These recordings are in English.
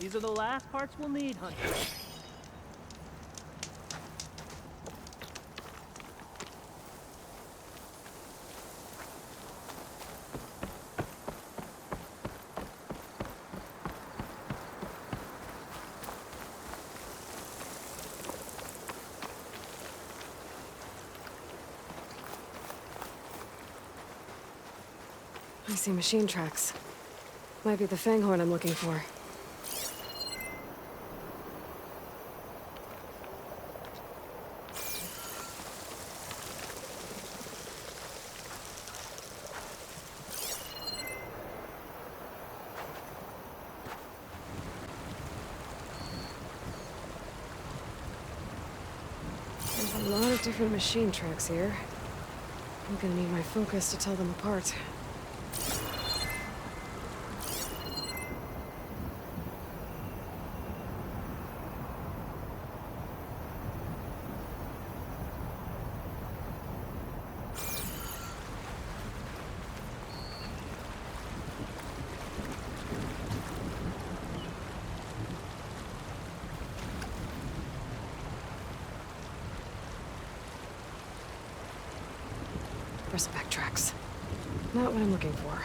These are the last parts we'll need, Hunter. I see machine tracks. Might be the Fanghorn I'm looking for. There's a lot of different machine tracks here. I'm gonna need my focus to tell them apart. Bristleback tracks. Not what I'm looking for.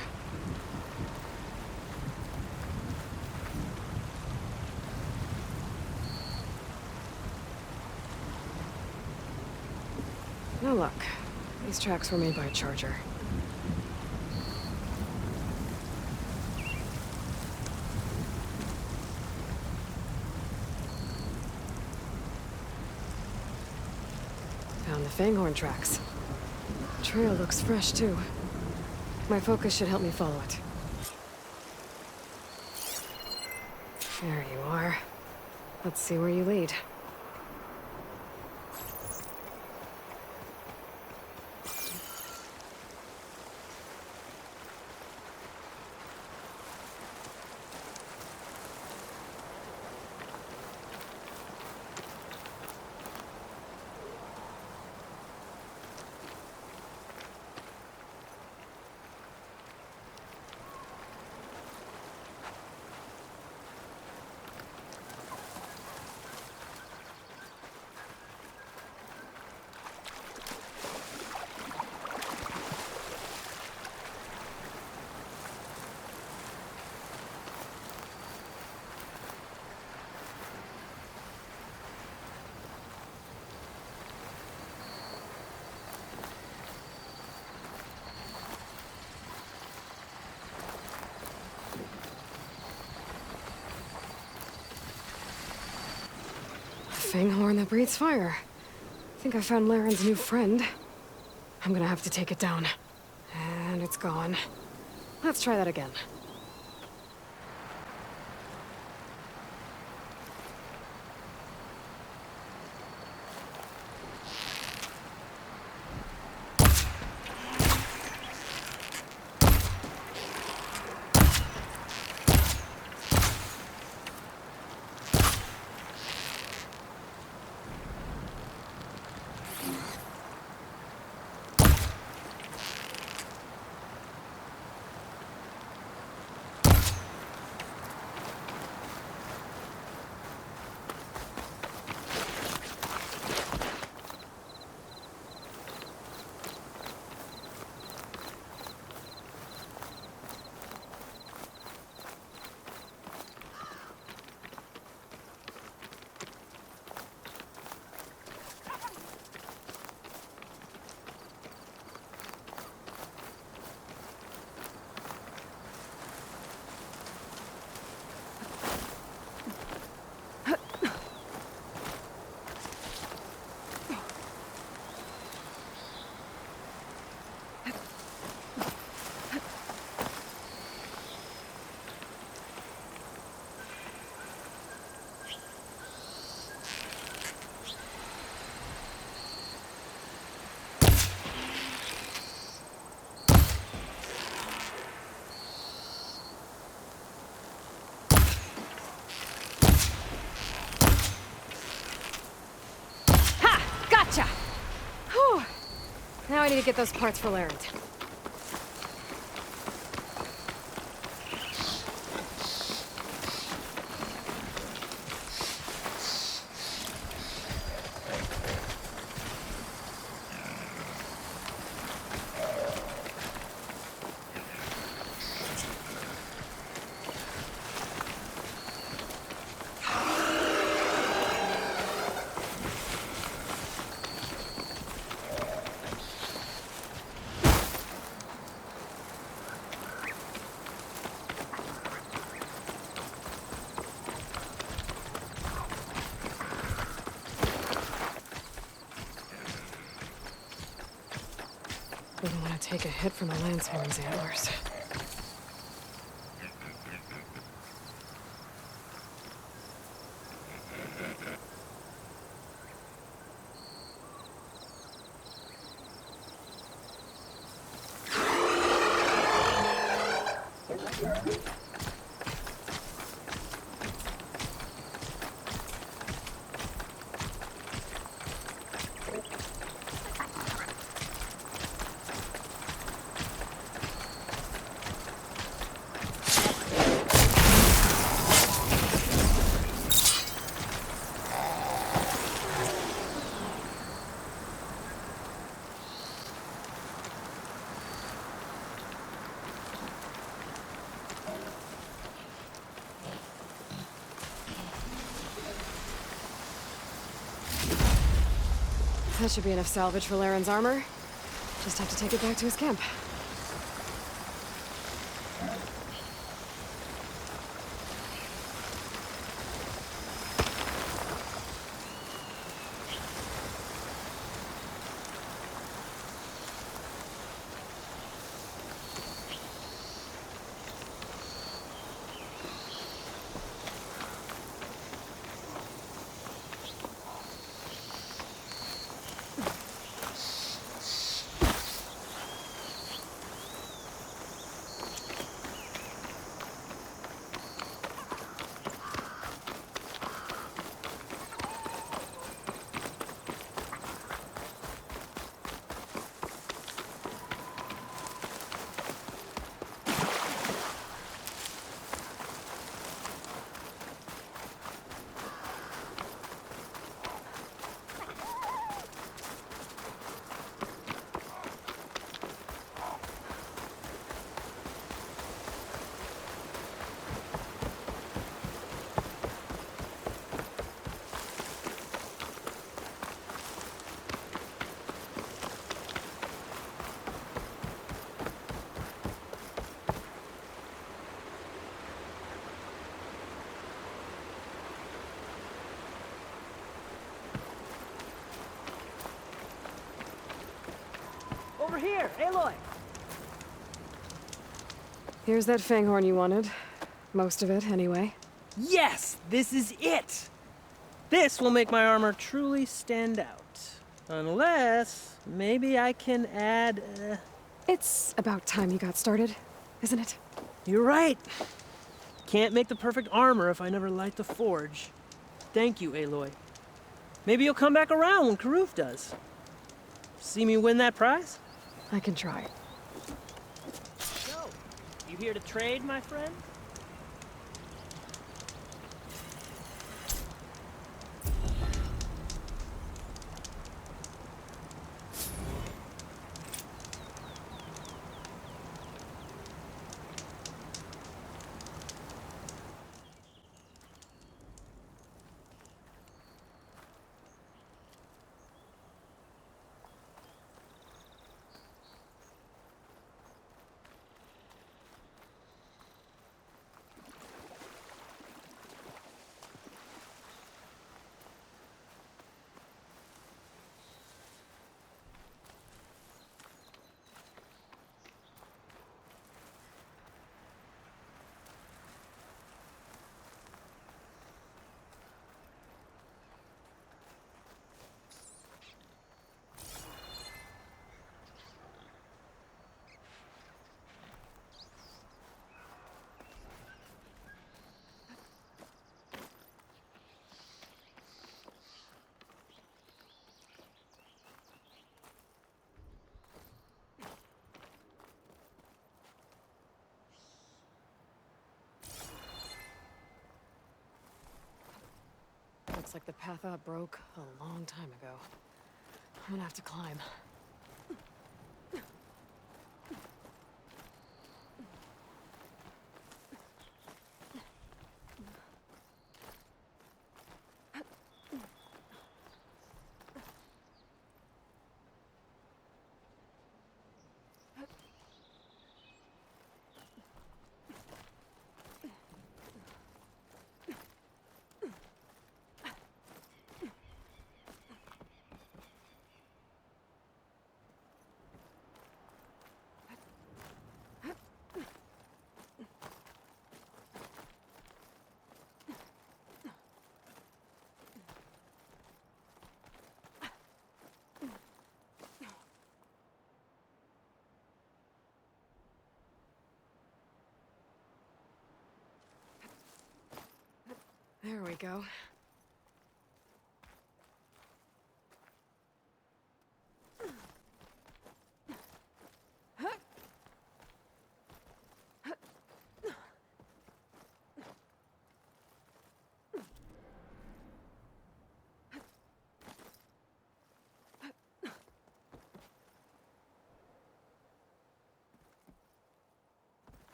No luck. These tracks were made by a charger. Found the Fanghorn tracks. Trail looks fresh, too. My focus should help me follow it. There you are. Let's see where you lead. Fanghorn that breathes fire. I think I found Laren's new friend. I'm gonna have to take it down. And it's gone. Let's try that again. Gotcha! Whew. Now I need to get those parts for Laren. take a hit from the Lancehorn's antlers. That should be enough salvage for Laren's armor. Just have to take it back to his camp. Over here, Aloy! Here's that fanghorn you wanted. Most of it, anyway. Yes! This is it! This will make my armor truly stand out. Unless, maybe I can add, It's about time you got started, isn't it? You're right. Can't make the perfect armor if I never light the forge. Thank you, Aloy. Maybe you'll come back around when Karuf does. See me win that prize? I can try. So, you here to trade, my friend? Looks like the path up broke a long time ago. I'm gonna have to climb. There we go.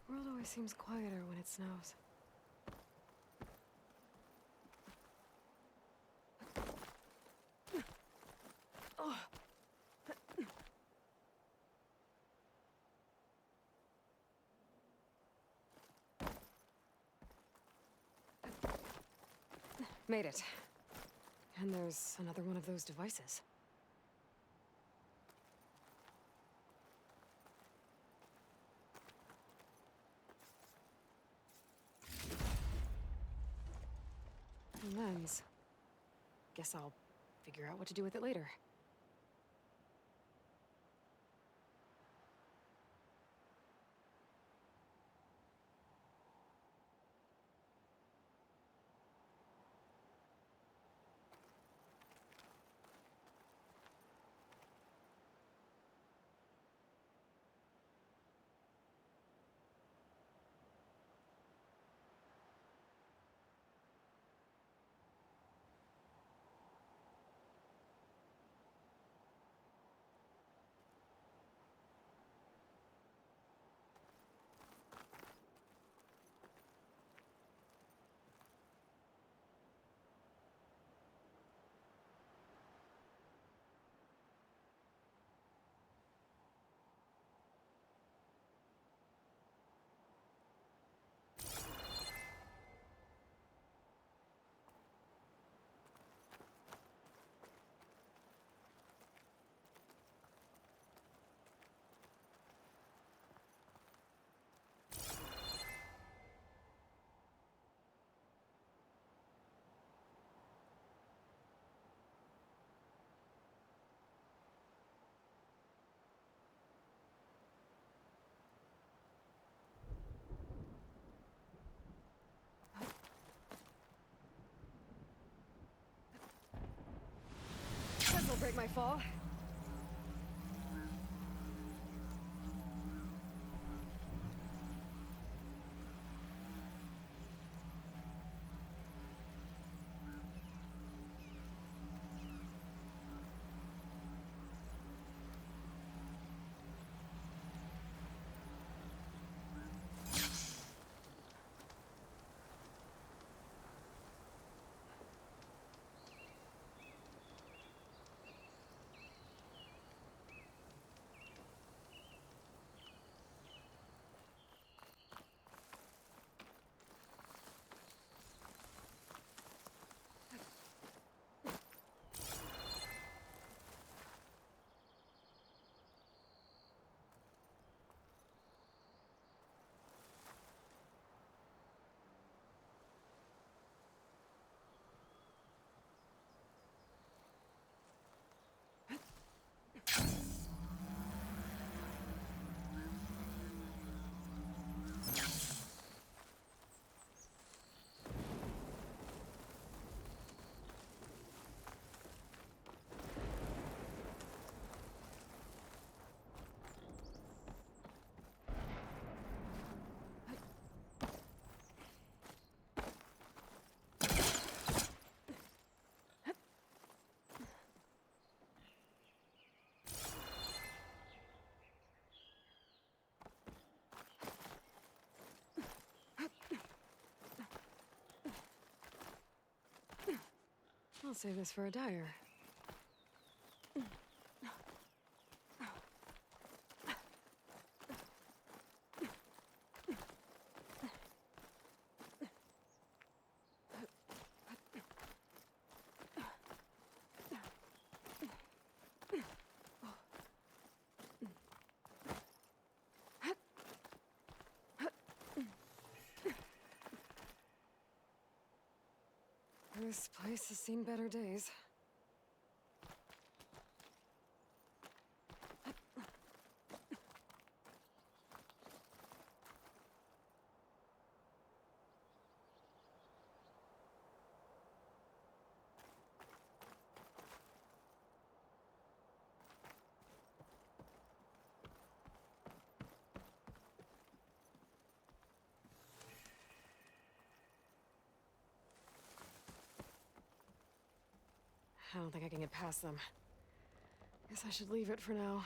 World always seems quieter when it snows. Made it. And there's another one of those devices. A lens. Guess I'll figure out what to do with it later. This'll break my fall. I'll save this for a dyer. This place has seen better days. I don't think I can get past them. Guess I should leave it for now.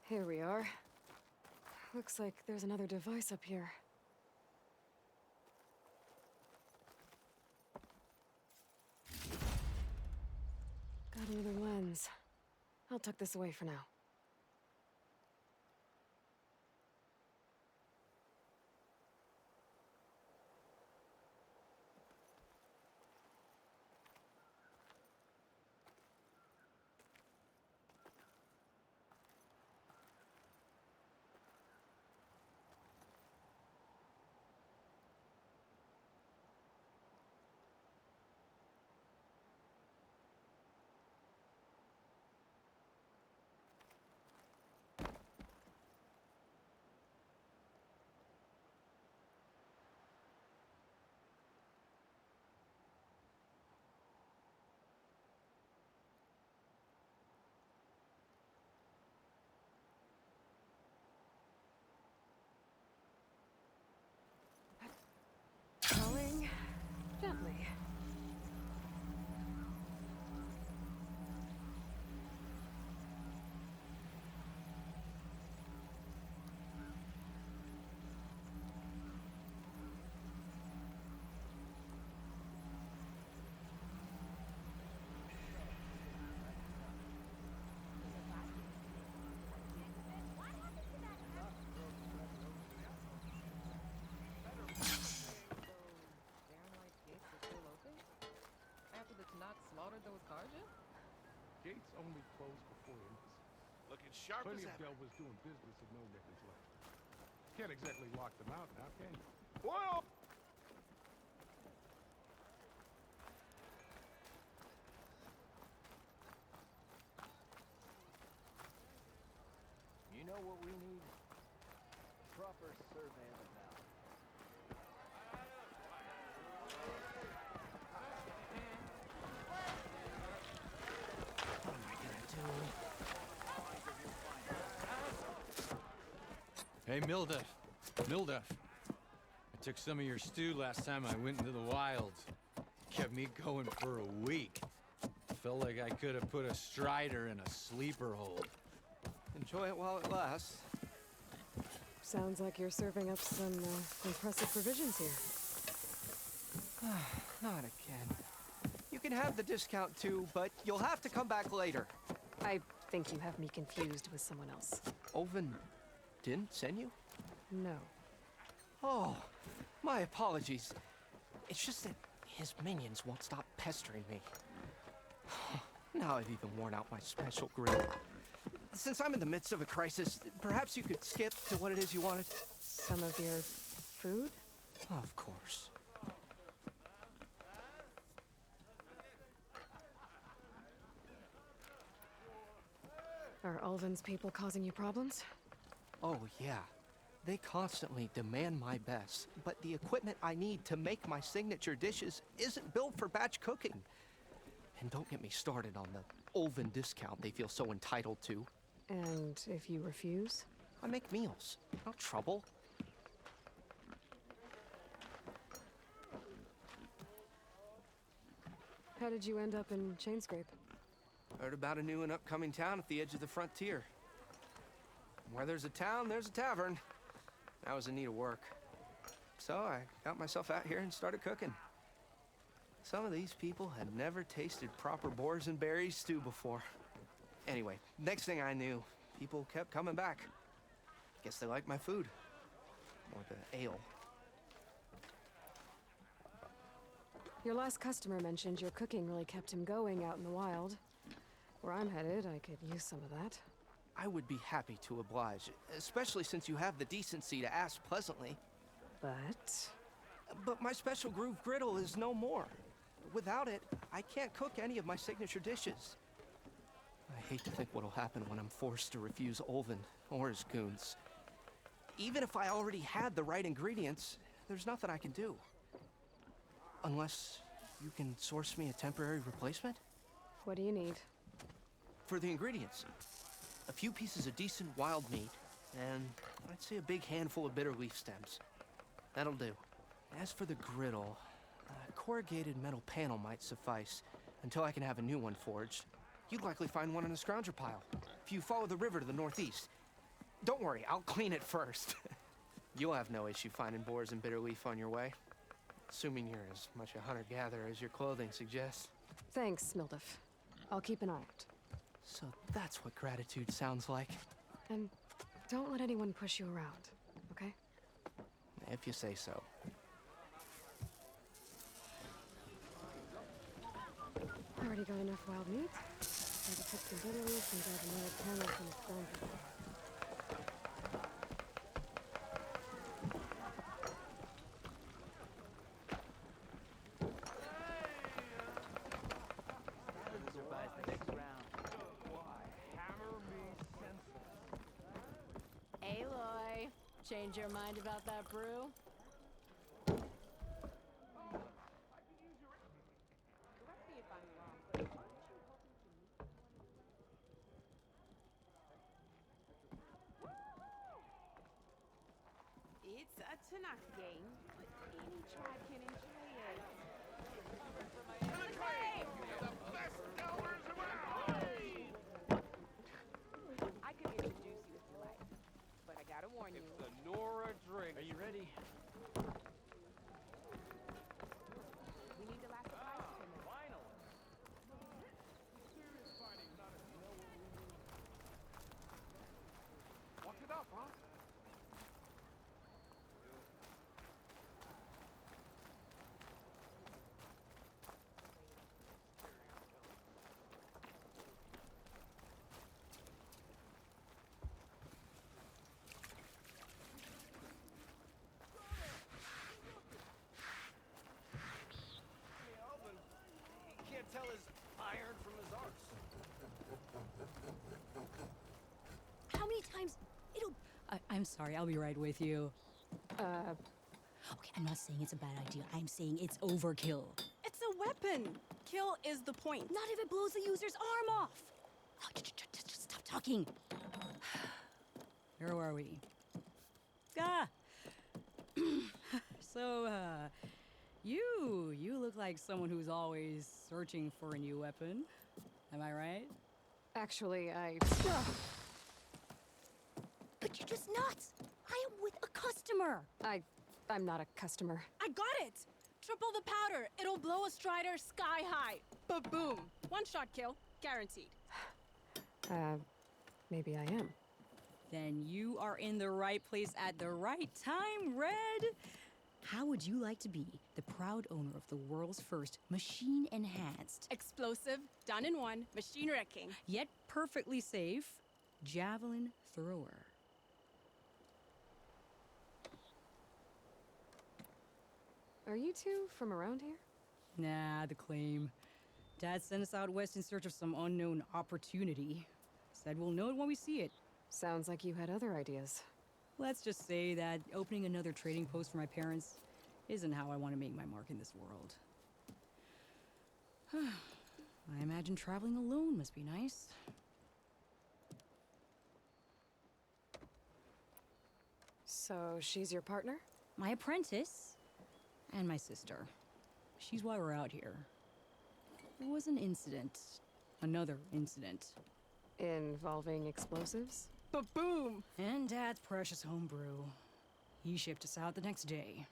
Here we are. Looks like there's another device up here. Got another lens. I'll tuck this away for now. Going gently. After the Tanakh slaughtered those Karja? Gates only closed before Inquis. Looking sharp Plenty as of ever. Delvers doing business and no records left. Can't exactly lock them out now, can you? Whoa! You know what we need? Proper survey of the valley. What am I gonna do? Hey, Mildef. Mildef. I took some of your stew last time I went into the wilds. Kept me going for a week. Felt like I could have put a strider in a sleeper hold. Enjoy it while it lasts. Sounds like you're serving up some impressive provisions here. Not again. You can have the discount too, but you'll have to come back later. I think you have me confused with someone else. Oven didn't send you? No. Oh, my apologies. It's just that his minions won't stop pestering me. Now I've even worn out my special grill. Since I'm in the midst of a crisis, perhaps you could skip to what it is you wanted? Some of your food? Of course. Are Ulvin's people causing you problems? Oh, yeah. They constantly demand my best, but the equipment I need to make my signature dishes isn't built for batch cooking. And don't get me started on the Ulvin discount they feel so entitled to. And if you refuse? I make meals, not trouble. How did you end up in Chainscrape? Heard about a new and upcoming town at the edge of the frontier. Where there's a town, there's a tavern. I was in need of work. So I got myself out here and started cooking. Some of these people had never tasted proper boars and berries stew before. Anyway, next thing I knew, people kept coming back. Guess they liked my food. Or the ale. Your last customer mentioned your cooking really kept him going out in the wild. Where I'm headed, I could use some of that. I would be happy to oblige, especially since you have the decency to ask pleasantly. But... But my special groove griddle is no more. Without it, I can't cook any of my signature dishes. I hate to think what'll happen when I'm forced to refuse Ulvin or his goons. Even if I already had the right ingredients, there's nothing I can do. Unless you can source me a temporary replacement? what do you need? For the ingredients, a few pieces of decent wild meat, and I'd say a big handful of bitter leaf stems. That'll do. As for the griddle, a corrugated metal panel might suffice until I can have a new one forged. You'd likely find one in a scrounger pile, if you follow the river to the northeast. Don't worry, I'll clean it first. You'll have no issue finding boars and bitter leaf on your way. Assuming you're as much a hunter-gatherer as your clothing suggests. Thanks, Mildef. I'll keep an eye out. So that's what gratitude sounds like. And don't let anyone push you around, okay? If you say so. Already got enough wild meat. Gotta cook some bitter leaf and grab another panel from the scrounger. Aloy, change your mind about that brew? It's a Tanakh game, but any tribe can enjoy it. I could introduce you if you like, but I gotta warn you. The Nora drink. Are you ready? We need the last supplies to finish. What's it up, huh? Can't tell his iron from his arse. How many times? I'm sorry, I'll be right with you. Okay, I'm not saying it's a bad idea. I'm saying it's overkill. It's a weapon. Kill is the point. Not if it blows the user's arm off. Oh, just stop talking. Where were we? Ah! So, you look like someone who's always searching for a new weapon. Am I right? Actually, But you're just nuts! I am with a customer! I'm not a customer. I got it. Triple the powder. It'll blow a Strider sky high. Ba-boom. One shot kill, guaranteed. Maybe I am. Then you are in the right place at the right time, Red! How would you like to be the proud owner of the world's first machine-enhanced, Explosive, done in one, machine wrecking. yet perfectly safe, javelin thrower? Are you two from around here? Nah, the claim. Dad sent us out west in search of some unknown opportunity. Said we'll know it when we see it. Sounds like you had other ideas. Let's just say that opening another trading post for my parents isn't how I want to make my mark in this world. I imagine traveling alone must be nice. So she's your partner? My apprentice and my sister. She's why we're out here. There was an incident. Another incident. Involving explosives? Ba-boom! And Dad's precious homebrew. He shipped us out the next day.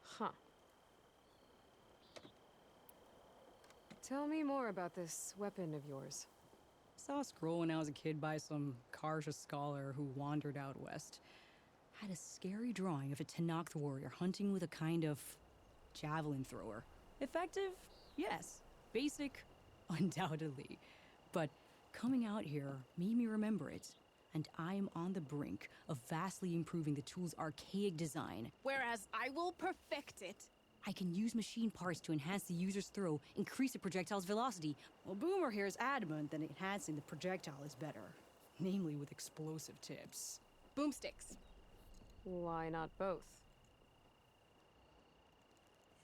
Huh. Tell me more about this weapon of yours. Saw a scroll when I was a kid by some Karja scholar who wandered out west. Had a scary drawing of a Tenakth warrior hunting with a kind of javelin thrower. Effective? Yes. Basic? Undoubtedly. But coming out here made me remember it. And I'm on the brink of vastly improving the tool's archaic design. Whereas I will perfect it. I can use machine parts to enhance the user's throw, increase the projectile's velocity. Well, Boomer here is adamant that enhancing the projectile is better. Namely with explosive tips. Boomsticks. Why not both?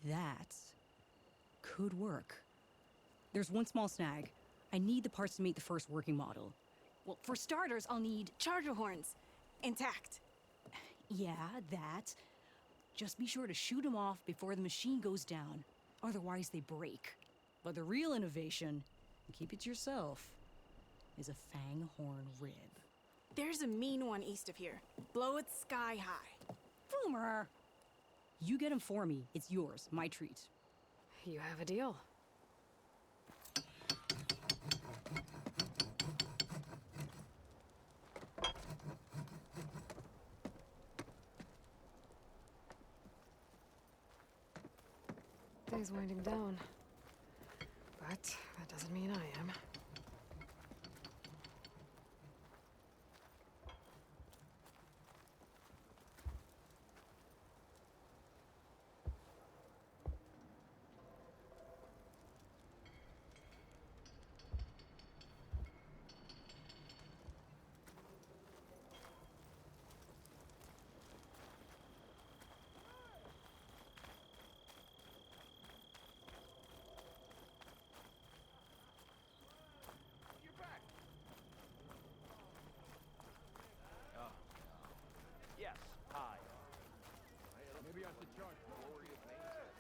That could work. There's one small snag. I need the parts to make the first working model. Well, for starters, I'll need... Charger horns. Intact. Yeah, that. Just be sure to shoot them off before the machine goes down. Otherwise, they break. But the real innovation, and keep it to yourself, is a fang horn rib. There's a mean one east of here. Blow it sky high. Boomer! You get him for me. It's yours. My treat. You have a deal. Day's winding down. But that doesn't mean I am. You're back. Oh. Yes. Hi. Maybe I should charge Glory of nature.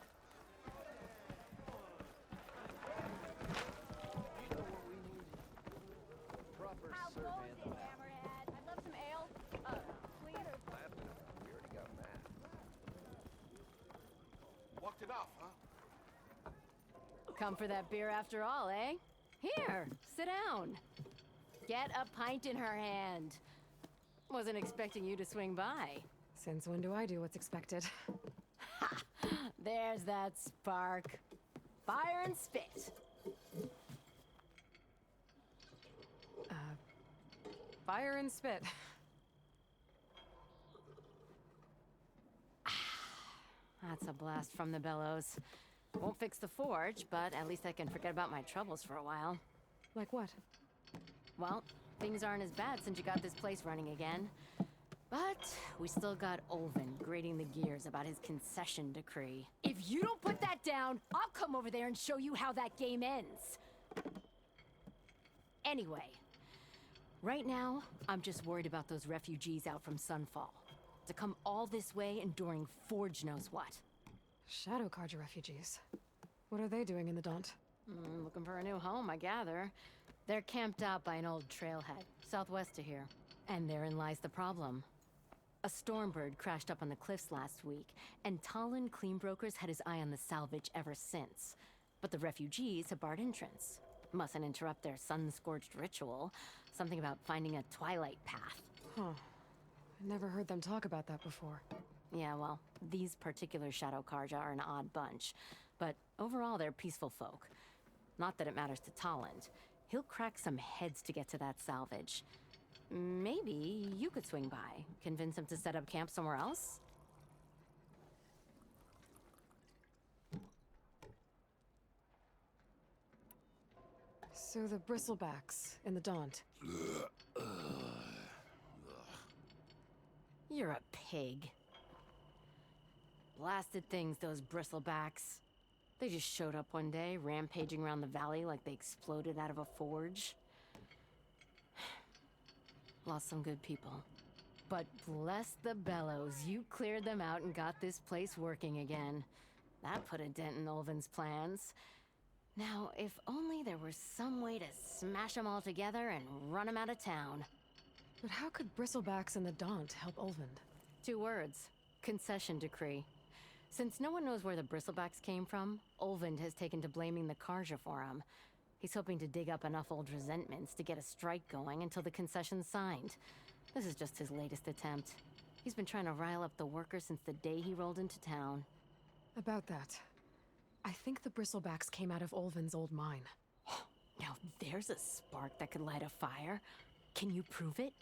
You know what we need? Proper survey of the map. Hammerhead? I'd love some ale. Please. Laughing. We already got Matt. Walked it off, huh? Come for that beer after all, eh? Here, sit down. Get a pint in her hand. Wasn't expecting you to swing by. Since when do I do what's expected? Ha! There's that spark. Fire and spit. Fire and spit. That's a blast from the bellows. Won't fix the forge, but at least I can forget about my troubles for a while. Like what? Well, things aren't as bad since you got this place running again. But we still got Olvin grating the gears about his concession decree. If you don't put that down, I'll come over there and show you how that game ends. Anyway, right now, I'm just worried about those refugees out from Sunfall. To come all this way enduring Forge knows what. Shadow Karja refugees. What are they doing in the Daunt? Looking for a new home, I gather. They're camped out by an old trailhead, southwest of here. And therein lies the problem. A Stormbird crashed up on the cliffs last week, and Talon Cleanbrokers had his eye on the salvage ever since. But the refugees have barred entrance. Mustn't interrupt their sun-scorched ritual. Something about finding a twilight path. Huh. I never heard them talk about that before. Yeah, well, these particular Shadow Karja are an odd bunch. But overall, they're peaceful folk. Not that it matters to Talland. He'll crack some heads to get to that salvage. Maybe you could swing by, convince him to set up camp somewhere else? So the bristlebacks in the Daunt. You're a pig. Blasted things, those bristlebacks. They just showed up one day, rampaging around the valley like they exploded out of a forge. Lost some good people. But bless the bellows, you cleared them out and got this place working again. That put a dent in Ulvin's plans. Now, if only there were some way to smash them all together and run them out of town. But how could Bristlebacks and the Daunt help Ulvund? 2 words. Concession decree. Since no one knows where the Bristlebacks came from, Ulvund has taken to blaming the Karja for them. He's hoping to dig up enough old resentments to get a strike going until the concession's signed. This is just his latest attempt. He's been trying to rile up the workers since the day he rolled into town. About that, I think the Bristlebacks came out of Ulvund's old mine. Now there's a spark that could light a fire. Can you prove it?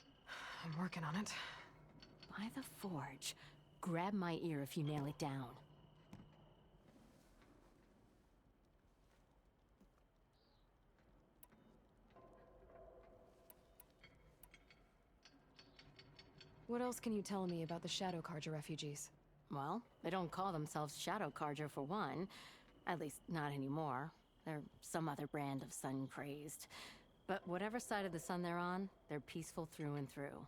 I'm working on it. By the forge. Grab my ear if you nail it down. What else can you tell me about the Shadow Karja refugees? Well, they don't call themselves Shadow Karja for one. At least, not anymore. They're some other brand of sun-crazed. But whatever side of the sun they're on, they're peaceful through and through.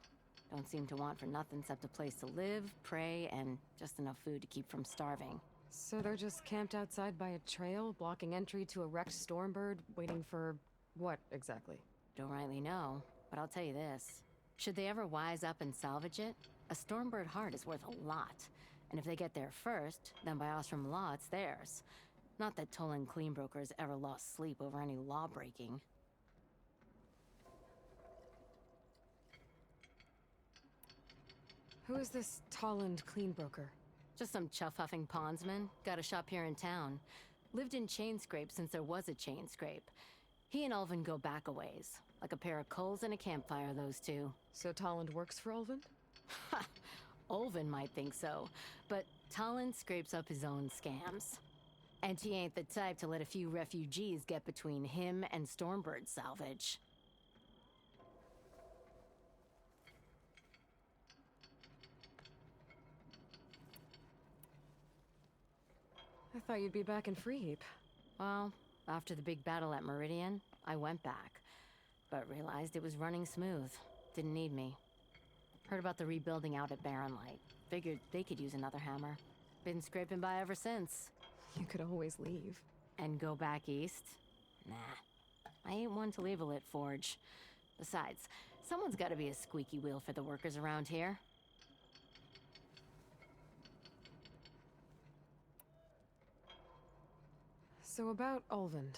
Don't seem to want for nothing except a place to live, pray, and just enough food to keep from starving. So they're just camped outside by a trail, blocking entry to a wrecked Stormbird, waiting for what exactly? Don't rightly know, but I'll tell you this. Should they ever wise up and salvage it, a Stormbird heart is worth a lot. And if they get there first, then by Ostrom law, it's theirs. Not that Tolan Cleanbrokers ever lost sleep over any law breaking. Who is this Tolland Cleanbroker? Just some chuff-huffing pondsman. Got a shop here in town. Lived in Chainscrape since there was a Chainscrape. He and Ulvund go back a ways. Like a pair of coals and a campfire, those two. So Tolland works for Ulvund? Ha! Ulvund might think so, but Tolland scrapes up his own scams. And he ain't the type to let a few refugees get between him and Stormbird salvage. I thought you'd be back in Freeheap. Well, after the big battle at Meridian, I went back. But realized it was running smooth. Didn't need me. Heard about the rebuilding out at Barren Light. Figured they could use another hammer. Been scraping by ever since. You could always leave. And go back east? Nah. I ain't one to leave a lit forge. Besides, someone's gotta be a squeaky wheel for the workers around here. So about Ulvund.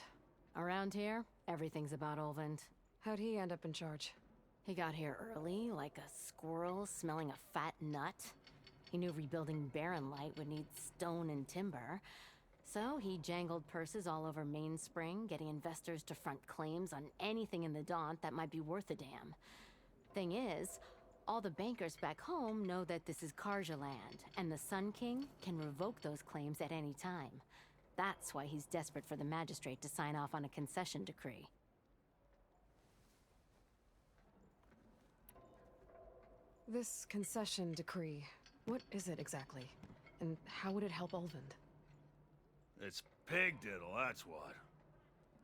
Around here, everything's about Ulvund. How'd he end up in charge? He got here early, like a squirrel smelling a fat nut. He knew rebuilding Barren Light would need stone and timber. So he jangled purses all over Mainspring, getting investors to front claims on anything in the Daunt that might be worth a damn. Thing is, all the bankers back home know that this is Karja land, and the Sun King can revoke those claims at any time. That's why he's desperate for the magistrate to sign off on a concession decree. This concession decree, what is it exactly? And how would it help Ulvund? It's pig diddle, that's what.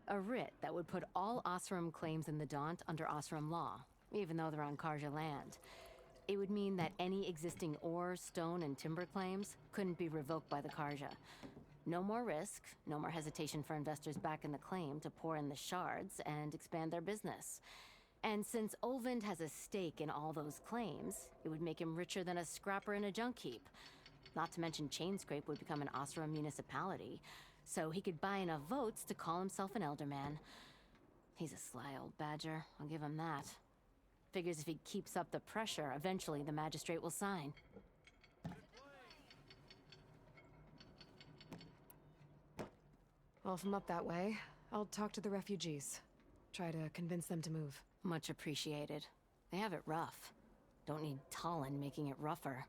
A writ that would put all Osram claims in the Daunt under Osram law, even though they're on Karja land. It would mean that any existing ore, stone, and timber claims couldn't be revoked by the Karja. No more risk, no more hesitation for investors back in the claim to pour in the shards and expand their business. And since Ulvund has a stake in all those claims, it would make him richer than a scrapper in a junk heap. Not to mention Chainscrape would become an Osram municipality, so he could buy enough votes to call himself an Elderman. He's a sly old badger, I'll give him that. Figures if he keeps up the pressure, eventually the magistrate will sign. Well, if I'm up that way, I'll talk to the refugees. Try to convince them to move. Much appreciated. They have it rough. Don't need Tolland making it rougher.